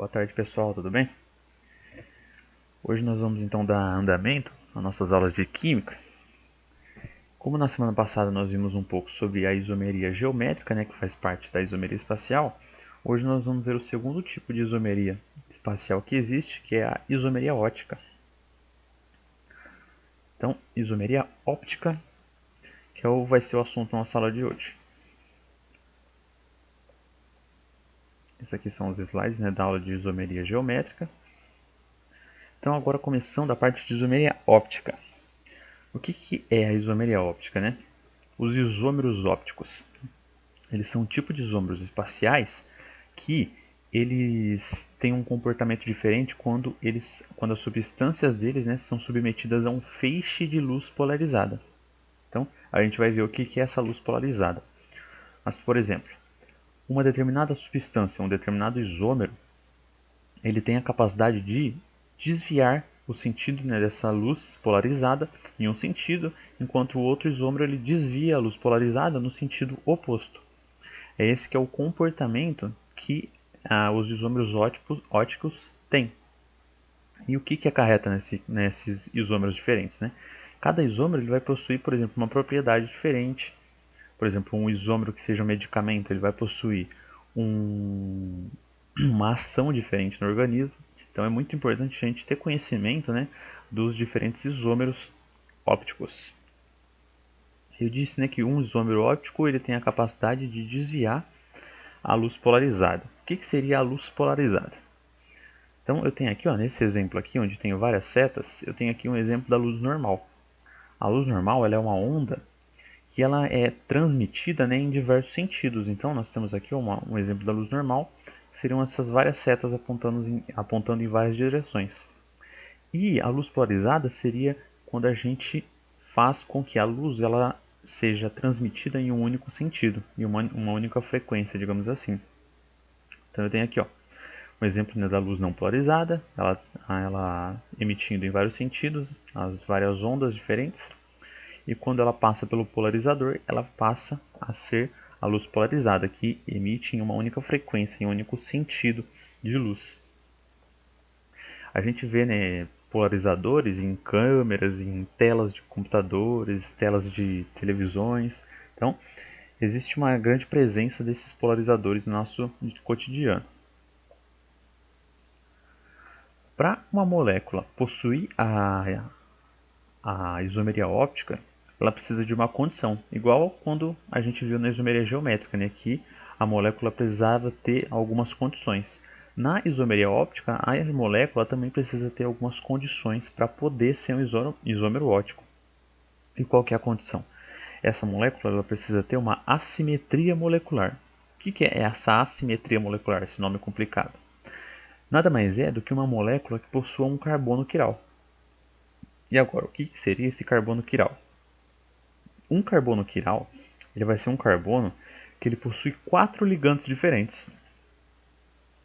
Boa tarde, pessoal, tudo bem? Hoje nós vamos então dar andamento às nossas aulas de Química. Como na semana passada nós vimos um pouco sobre a isomeria geométrica, que faz parte da isomeria espacial, hoje nós vamos ver o segundo tipo de isomeria espacial que existe, que é a isomeria óptica. Então, isomeria óptica, que vai ser o assunto da nossa aula de hoje. Esses aqui são os slides da aula de isomeria geométrica. Então, agora começando a parte de isomeria óptica. O que é a isomeria óptica, Os isômeros ópticos. Eles são um tipo de isômeros espaciais que eles têm um comportamento diferente quando as substâncias deles são submetidas a um feixe de luz polarizada. Então, a gente vai ver o que é essa luz polarizada. Mas, por exemplo, uma determinada substância, um determinado isômero, ele tem a capacidade de desviar o sentido dessa luz polarizada em um sentido, enquanto o outro isômero ele desvia a luz polarizada no sentido oposto. É esse que é o comportamento que os isômeros ópticos têm. E o que acarreta nesses isômeros diferentes? Cada isômero ele vai possuir, por exemplo, uma propriedade diferente. Por exemplo, um isômero que seja um medicamento, ele vai possuir uma ação diferente no organismo. Então é muito importante a gente ter conhecimento dos diferentes isômeros ópticos. Eu disse que um isômero óptico ele tem a capacidade de desviar a luz polarizada. O que seria a luz polarizada? Então eu tenho aqui, nesse exemplo aqui, onde tenho várias setas, eu tenho aqui um exemplo da luz normal. A luz normal ela é uma onda que ela é transmitida em diversos sentidos. Então nós temos aqui um exemplo da luz normal, que seriam essas várias setas apontando em várias direções. E a luz polarizada seria quando a gente faz com que a luz ela seja transmitida em um único sentido, em uma única frequência, digamos assim. Então eu tenho aqui um exemplo da luz não polarizada, ela emitindo em vários sentidos, as várias ondas diferentes. E quando ela passa pelo polarizador, ela passa a ser a luz polarizada, que emite em uma única frequência, em um único sentido de luz. A gente vê polarizadores em câmeras, em telas de computadores, telas de televisões. Então, existe uma grande presença desses polarizadores no nosso cotidiano. Para uma molécula possuir a isomeria óptica, ela precisa de uma condição, igual quando a gente viu na isomeria geométrica, que a molécula precisava ter algumas condições. Na isomeria óptica, a molécula também precisa ter algumas condições para poder ser um isômero óptico. E qual que é a condição? Essa molécula ela precisa ter uma assimetria molecular. O que é essa assimetria molecular, esse nome complicado? Nada mais é do que uma molécula que possua um carbono quiral. E agora, o que seria esse carbono quiral? Um carbono quiral ele vai ser um carbono que ele possui 4 ligandos diferentes.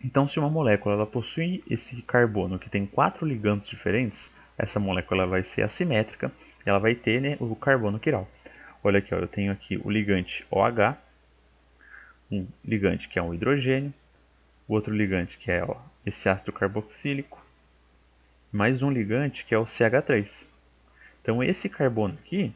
Então, se uma molécula ela possui esse carbono que tem 4 ligandos diferentes, essa molécula vai ser assimétrica e ela vai ter o carbono quiral. Olha aqui, eu tenho aqui o ligante OH, um ligante que é um hidrogênio, o outro ligante que é esse ácido carboxílico, mais um ligante que é o CH3. Então, esse carbono aqui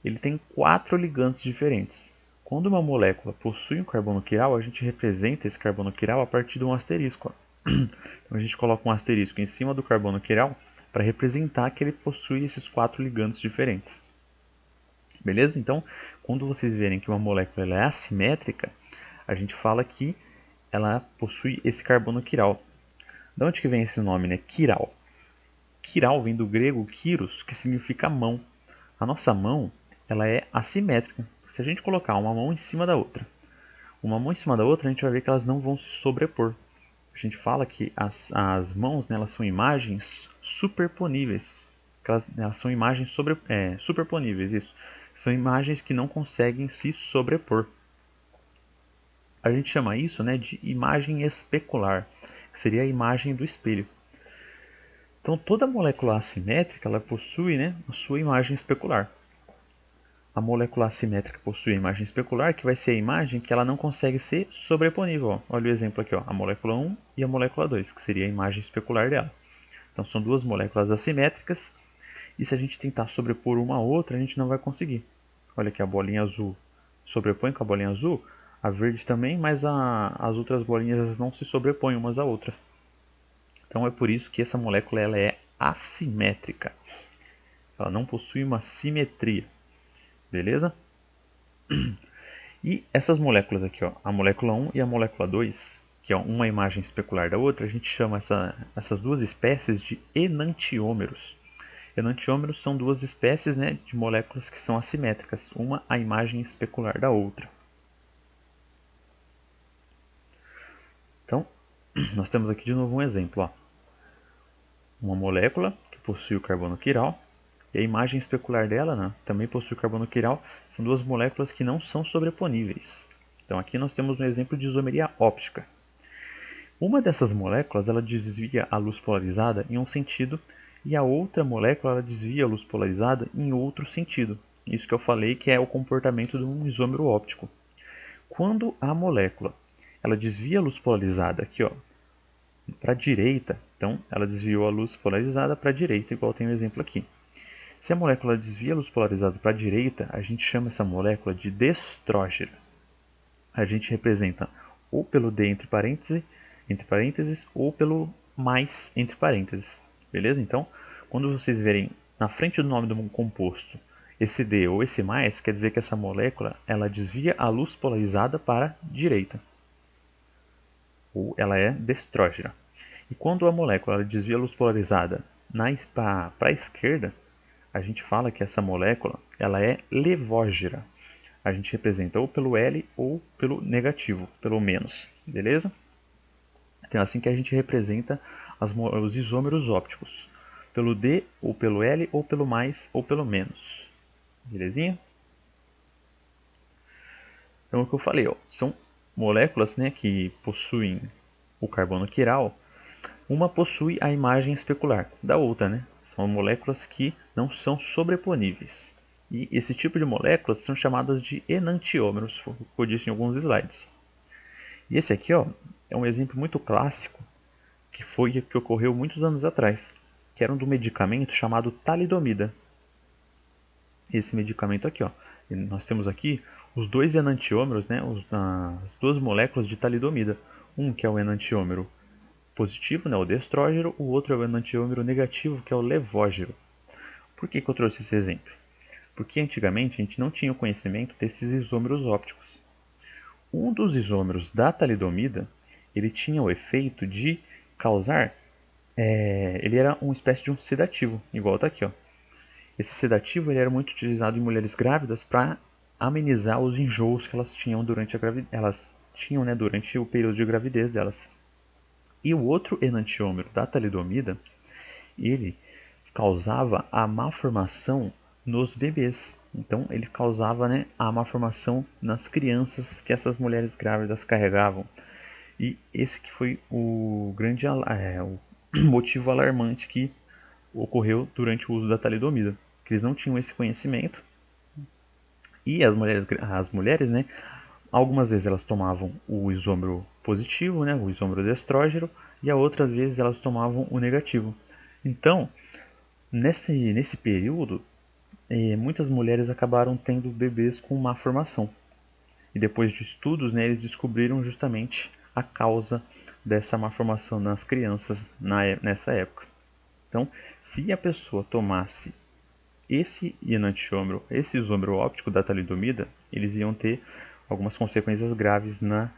ele tem 4 ligandos diferentes. Quando uma molécula possui um carbono quiral, a gente representa esse carbono quiral a partir de um asterisco. Então a gente coloca um asterisco em cima do carbono quiral para representar que ele possui esses 4 ligandos diferentes. Beleza? Então, quando vocês verem que uma molécula é assimétrica, a gente fala que ela possui esse carbono quiral. De onde que vem esse nome, Quiral? Quiral vem do grego kyros, que significa mão. A nossa mão ela é assimétrica. Se a gente colocar uma mão em cima da outra, a gente vai ver que elas não vão se sobrepor. A gente fala que as mãos elas são imagens superponíveis. Elas são imagens superponíveis, isso. São imagens que não conseguem se sobrepor. A gente chama isso de imagem especular, que seria a imagem do espelho. Então toda molécula assimétrica ela possui a sua imagem especular. a molécula assimétrica possui a imagem especular, que vai ser a imagem que ela não consegue ser sobreponível. Ó. Olha o exemplo aqui, ó, a molécula 1 e a molécula 2, que seria a imagem especular dela. Então são duas moléculas assimétricas, e se a gente tentar sobrepor uma a outra, a gente não vai conseguir. Olha aqui, a bolinha azul sobrepõe com a bolinha azul, a verde também, mas as outras bolinhas não se sobrepõem umas a outras. Então é por isso que essa molécula ela é assimétrica. Ela não possui uma simetria. Beleza? E essas moléculas aqui, ó, a molécula 1 e a molécula 2, que é uma imagem especular da outra, a gente chama essas duas espécies de enantiômeros. Enantiômeros são duas espécies, né, de moléculas que são assimétricas, uma a imagem especular da outra. Então, nós temos aqui de novo um exemplo. Ó. Uma molécula que possui o carbono quiral, e a imagem especular dela, né, também possui o carbono quiral, são duas moléculas que não são sobreponíveis. Então aqui nós temos um exemplo de isomeria óptica. Uma dessas moléculas ela desvia a luz polarizada em um sentido e a outra molécula ela desvia a luz polarizada em outro sentido. Isso que eu falei que é o comportamento de um isômero óptico. Quando a molécula ela desvia a luz polarizada aqui, ó, para a direita, então ela desviou a luz polarizada para a direita, igual tem o exemplo aqui. Se a molécula desvia a luz polarizada para a direita, a gente chama essa molécula de destrógeno. A gente representa ou pelo D entre parênteses ou pelo mais entre parênteses. Beleza? Então, quando vocês verem na frente do nome do composto esse D ou esse mais, quer dizer que essa molécula ela desvia a luz polarizada para a direita. Ou ela é destrógena. E quando a molécula ela desvia a luz polarizada para a esquerda, a gente fala que essa molécula ela é levógera. A gente representa ou pelo L ou pelo negativo, pelo menos, beleza? Então é assim que a gente representa os isômeros ópticos, pelo D ou pelo L ou pelo mais ou pelo menos, belezinha? Então o que eu falei, ó, são moléculas, né, que possuem o carbono quiral. Uma possui a imagem especular da outra, né? São moléculas que não são sobreponíveis. E esse tipo de moléculas são chamadas de enantiômeros, como eu disse em alguns slides. E esse aqui, ó, é um exemplo muito clássico que ocorreu muitos anos atrás, que era um do medicamento chamado talidomida. Esse medicamento aqui, ó, nós temos aqui os dois enantiômeros, né, as duas moléculas de talidomida. Um que é o enantiômero positivo, né, o destrógeno, o outro é o enantiômero negativo, que é o levógeno. Por que eu trouxe esse exemplo? Porque antigamente a gente não tinha o conhecimento desses isômeros ópticos. Um dos isômeros da talidomida, ele tinha o efeito de causar, ele era uma espécie de um sedativo, igual está aqui, ó. Esse sedativo ele era muito utilizado em mulheres grávidas para amenizar os enjoos que elas tinham durante né, durante o período de gravidez delas. E o outro enantiômero da talidomida, ele causava a malformação nos bebês. Então ele causava, né, a malformação nas crianças que essas mulheres grávidas carregavam. E esse que foi o grande o motivo alarmante que ocorreu durante o uso da talidomida, que eles não tinham esse conhecimento. E as mulheres, né, algumas vezes elas tomavam o isômero positivo, né, o isômero de estrógeno, e outras vezes elas tomavam o negativo. Então, nesse período, muitas mulheres acabaram tendo bebês com má formação. E depois de estudos, né, eles descobriram justamente a causa dessa má formação nas crianças nessa época. Então, se a pessoa tomasse esse enantiômero, esse isômero óptico da talidomida, eles iam ter algumas consequências graves na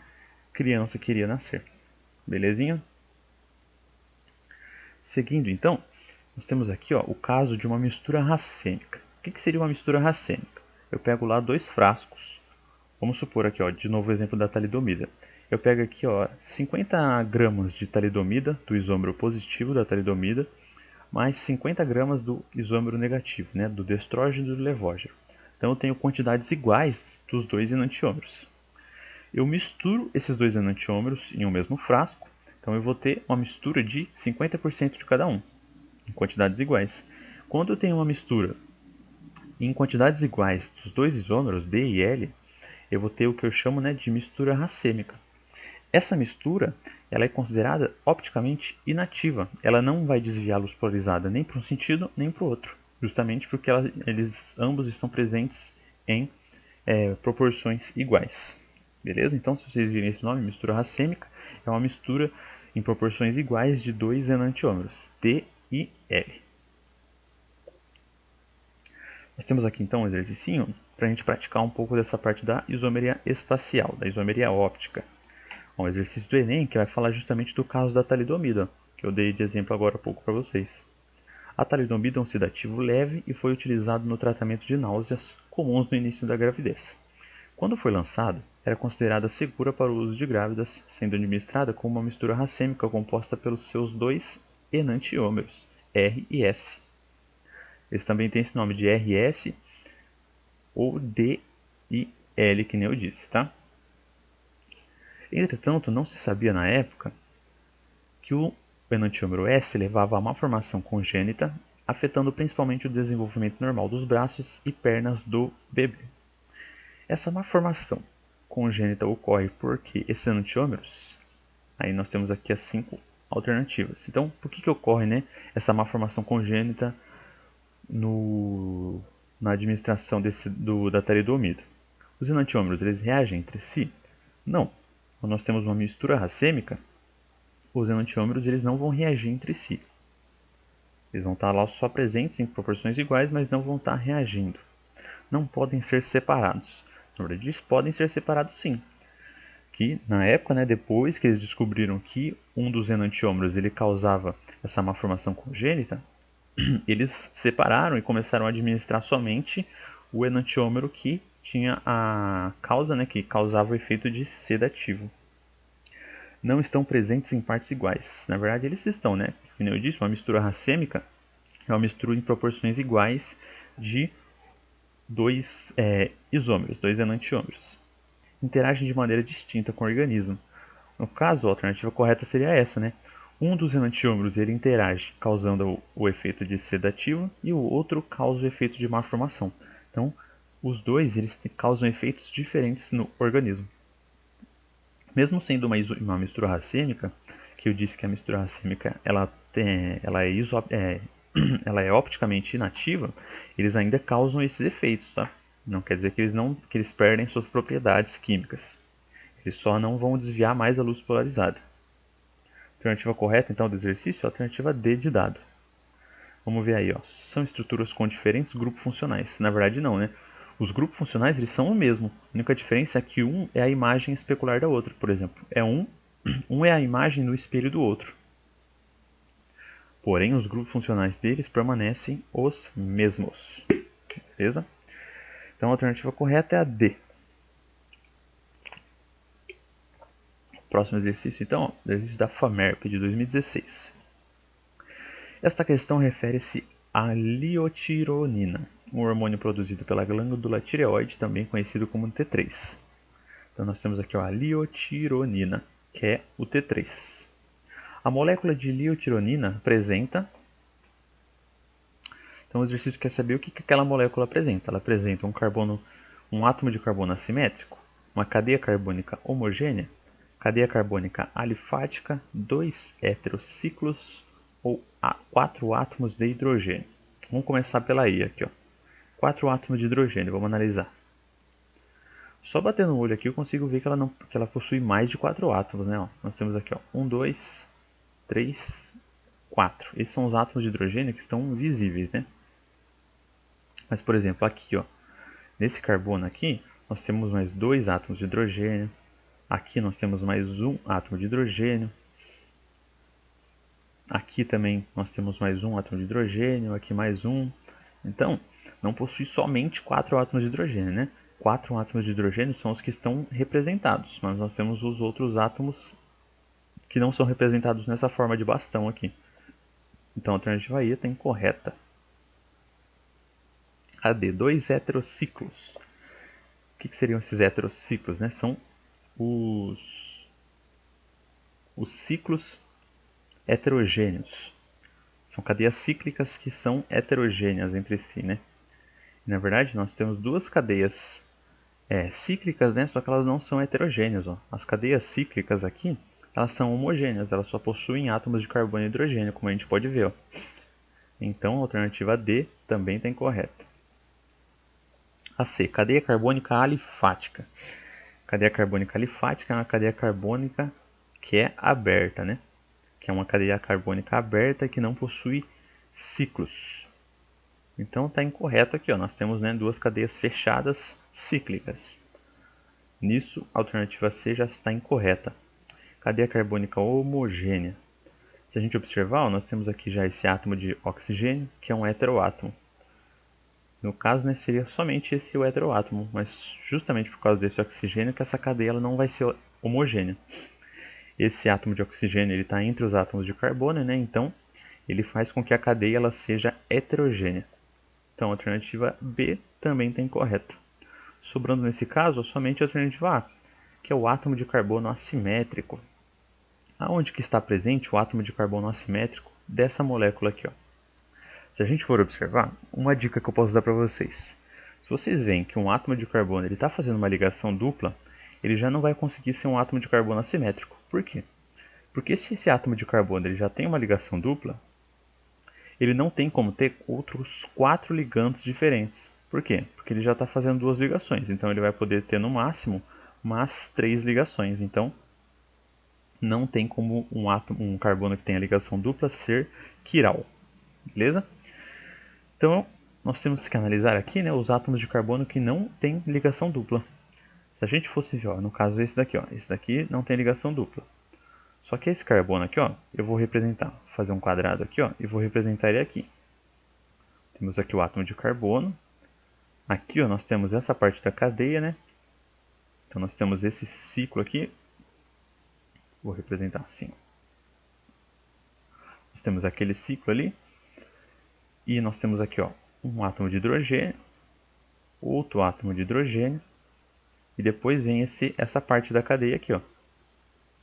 criança que iria nascer. Belezinha? Seguindo então, nós temos aqui, ó, o caso de uma mistura racêmica. O que seria uma mistura racêmica? Eu pego lá 2 frascos. Vamos supor aqui, ó, de novo o exemplo da talidomida. Eu pego aqui, ó, 50 gramas de talidomida, do isômero positivo da talidomida, mais 50 gramas do isômero negativo, né, do destrógeno e do levógeno. Então eu tenho quantidades iguais dos dois enantiômeros. Eu misturo esses dois enantiômeros em um mesmo frasco, então eu vou ter uma mistura de 50% de cada um, em quantidades iguais. Quando eu tenho uma mistura em quantidades iguais dos dois isômeros, D e L, eu vou ter o que eu chamo, né, de mistura racêmica. Essa mistura ela é considerada opticamente inativa. Ela não vai desviar a luz polarizada nem para um sentido nem para o outro, justamente porque eles ambos estão presentes em proporções iguais. Beleza? Então, se vocês virem esse nome, mistura racêmica, é uma mistura em proporções iguais de dois enantiômeros, T e L. Nós temos aqui então um exercício para a gente praticar um pouco dessa parte da isomeria espacial, da isomeria óptica. Um exercício do Enem que vai falar justamente do caso da talidomida, que eu dei de exemplo agora há pouco para vocês. A talidomida é um sedativo leve e foi utilizado no tratamento de náuseas comuns no início da gravidez. Quando foi lançado, era considerada segura para o uso de grávidas, sendo administrada com uma mistura racêmica composta pelos seus dois enantiômeros, R e S. Eles também têm esse nome de RS ou D e L, que nem eu disse, tá? Entretanto, não se sabia na época que o enantiômero S levava a má formação congênita, afetando principalmente o desenvolvimento normal dos braços e pernas do bebê. Essa má formação congênita ocorre porque esses enantiômeros, aí nós temos aqui as 5 alternativas. Então, por que ocorre, né, essa má formação congênita na administração da talidomida? Os enantiômeros eles reagem entre si? Não. Quando nós temos uma mistura racêmica, os enantiômeros eles não vão reagir entre si. Eles vão estar lá só presentes em proporções iguais, mas não vão estar reagindo. Não podem ser separados. Na verdade, eles podem ser separados sim. Que na época, né, depois que eles descobriram que um dos enantiômeros ele causava essa malformação congênita, eles separaram e começaram a administrar somente o enantiômero que tinha a causa, né, que causava o efeito de sedativo. Não estão presentes em partes iguais. Na verdade, eles estão, né? Como eu disse, uma mistura racêmica é uma mistura em proporções iguais de dois isômeros, dois enantiômeros. Interagem de maneira distinta com o organismo. No caso, a alternativa correta seria essa, né? Um dos enantiômeros ele interage causando o efeito de sedativo e o outro causa o efeito de malformação. Então, os dois eles causam efeitos diferentes no organismo. Mesmo sendo uma mistura racêmica, que eu disse que a mistura racêmica ela é opticamente inativa, eles ainda causam esses efeitos, tá? Não quer dizer que eles perdem suas propriedades químicas. Eles só não vão desviar mais a luz polarizada. Alternativa correta, então, do exercício é a alternativa D de dado. Vamos ver aí, ó. São estruturas com diferentes grupos funcionais. Na verdade, não, né? Os grupos funcionais eles são o mesmo. A única diferença é que um é a imagem especular da outra. Por exemplo, um é a imagem no espelho do outro. Porém, os grupos funcionais deles permanecem os mesmos. Beleza? Então, a alternativa correta é a D. Próximo exercício, então, o exercício da FAMERP de 2016. Esta questão refere-se à liotironina, um hormônio produzido pela glândula tireoide, também conhecido como T3. Então, nós temos aqui a liotironina, que é o T3. A molécula de liotironina apresenta... Então, o exercício quer saber o que aquela molécula apresenta. Ela apresenta um átomo de carbono assimétrico, uma cadeia carbônica homogênea, cadeia carbônica alifática, 2 heterociclos ou 4 átomos de hidrogênio. Vamos começar pela I aqui, ó. 4 átomos de hidrogênio, vamos analisar. Só batendo o olho aqui eu consigo ver que ela possui mais de 4 átomos, né? Ó, nós temos aqui, ó, 1, 2, 3, 4. Esses são os átomos de hidrogênio que estão visíveis, né? Mas, por exemplo, aqui, ó, nesse carbono aqui, nós temos mais 2 átomos de hidrogênio. Aqui nós temos mais um átomo de hidrogênio. Aqui também nós temos mais um átomo de hidrogênio. Aqui mais um. Então, não possui somente 4 átomos de hidrogênio, né? 4 átomos de hidrogênio são os que estão representados, mas nós temos os outros átomos que não são representados nessa forma de bastão aqui. Então a alternativa I está incorreta. A D, 2 heterociclos. O que seriam esses heterociclos, né? São os ciclos heterogêneos. São cadeias cíclicas que são heterogêneas entre si, né? Na verdade, nós temos duas cadeias cíclicas, né? Só que elas não são heterogêneas. Ó. As cadeias cíclicas aqui, elas são homogêneas, elas só possuem átomos de carbono e hidrogênio, como a gente pode ver. Ó. Então, a alternativa D também está incorreta. A C, cadeia carbônica alifática. Cadeia carbônica alifática é uma cadeia carbônica que é aberta, né? Que é uma cadeia carbônica aberta que não possui ciclos. Então está incorreto aqui, ó. Nós temos, né, duas cadeias fechadas cíclicas. Nisso, a alternativa C já está incorreta. Cadeia carbônica homogênea. Se a gente observar, ó, nós temos aqui já esse átomo de oxigênio, que é um heteroátomo. No caso, né, seria somente esse o heteroátomo, mas justamente por causa desse oxigênio que essa cadeia ela não vai ser homogênea. Esse átomo de oxigênio está entre os átomos de carbono, né, então ele faz com que a cadeia ela seja heterogênea. Então a alternativa B também está incorreta. Sobrando nesse caso somente a alternativa A, que é o átomo de carbono assimétrico. Aonde que está presente o átomo de carbono assimétrico dessa molécula aqui, ó? Se a gente for observar, uma dica que eu posso dar para vocês. Se vocês veem que um átomo de carbono está fazendo uma ligação dupla, ele já não vai conseguir ser um átomo de carbono assimétrico. Por quê? Porque se esse átomo de carbono ele já tem uma ligação dupla, ele não tem como ter outros 4 ligantes diferentes. Por quê? Porque ele já está fazendo 2 ligações, então ele vai poder ter no máximo mais 3 ligações. Então, não tem como um carbono que tenha ligação dupla ser quiral. Beleza? Então, nós temos que analisar aqui, né, os átomos de carbono que não têm ligação dupla. Se a gente fosse ver, ó, no caso esse daqui não tem ligação dupla. Só que esse carbono aqui, ó, eu vou representar, fazer um quadrado aqui, ó, e vou representar ele aqui. Temos aqui o átomo de carbono. Aqui, ó, nós temos essa parte da cadeia, né? Então nós temos esse ciclo aqui. Vou representar assim. Nós temos aquele ciclo ali. E nós temos aqui, ó, um átomo de hidrogênio, outro átomo de hidrogênio, e depois vem essa parte da cadeia aqui, ó,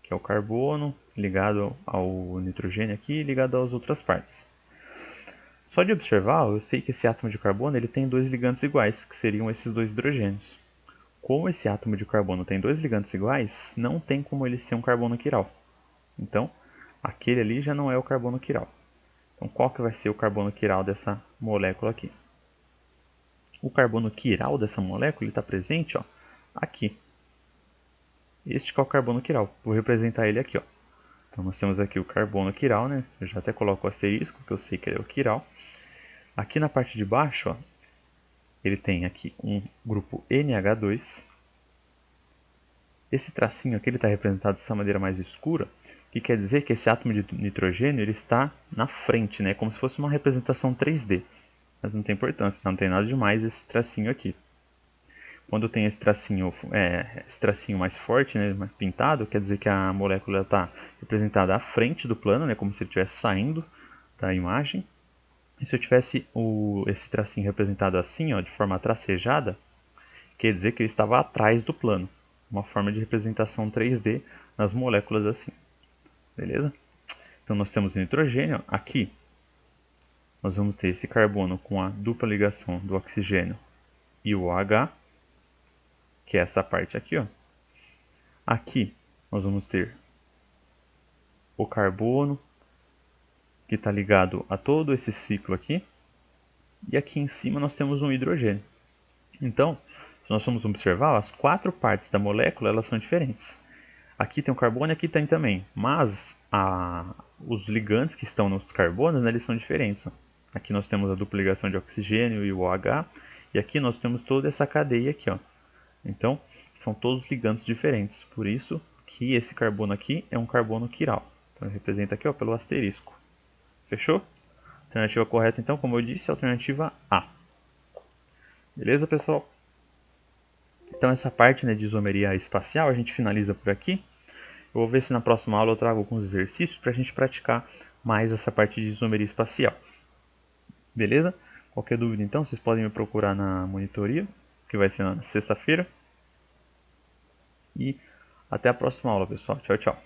que é o carbono ligado ao nitrogênio aqui, ligado às outras partes. Só de observar, eu sei que esse átomo de carbono ele tem 2 ligantes iguais, que seriam esses 2 hidrogênios. Como esse átomo de carbono tem 2 ligantes iguais, não tem como ele ser um carbono quiral. Então, aquele ali já não é o carbono quiral. Então, qual que vai ser o carbono quiral dessa molécula aqui? O carbono quiral dessa molécula está presente, ó, aqui. Este que é o carbono quiral. Vou representar ele aqui, ó. Então, nós temos aqui o carbono quiral, né? Eu já até coloco o asterisco, que eu sei que ele é o quiral. Aqui na parte de baixo, ó, ele tem aqui um grupo NH2. Esse tracinho aqui está representado dessa maneira mais escura, que quer dizer que esse átomo de nitrogênio ele está na frente, né? Como se fosse uma representação 3D. Mas não tem importância, não tem nada demais esse tracinho aqui. Quando tem esse tracinho mais forte, né, mais pintado, quer dizer que a molécula está representada à frente do plano, né, como se ele estivesse saindo da imagem. E se eu tivesse esse tracinho representado assim, ó, de forma tracejada, quer dizer que ele estava atrás do plano. Uma forma de representação 3D nas moléculas assim. Beleza? Então nós temos o nitrogênio aqui. Nós vamos ter esse carbono com a dupla ligação do oxigênio e o OH, que é essa parte aqui, ó. Aqui nós vamos ter o carbono, que está ligado a todo esse ciclo aqui. E aqui em cima nós temos um hidrogênio. Então, se nós formos observar, as 4 partes da molécula elas são diferentes. Aqui tem o carbono e aqui tem também. Mas os ligantes que estão nos carbonos, né, eles são diferentes. Ó. Aqui nós temos a dupla ligação de oxigênio e o OH. E aqui nós temos toda essa cadeia aqui, ó. Então, são todos ligantes diferentes. Por isso que esse carbono aqui é um carbono quiral. Então, representa aqui, ó, pelo asterisco. Fechou? Alternativa correta, então, como eu disse, é a alternativa A. Beleza, pessoal? Então, essa parte, né, de isomeria espacial a gente finaliza por aqui. Eu vou ver se na próxima aula eu trago alguns exercícios para a gente praticar mais essa parte de isomeria espacial. Beleza? Qualquer dúvida, então, vocês podem me procurar na monitoria, que vai ser na sexta-feira. E até a próxima aula, pessoal. Tchau, tchau.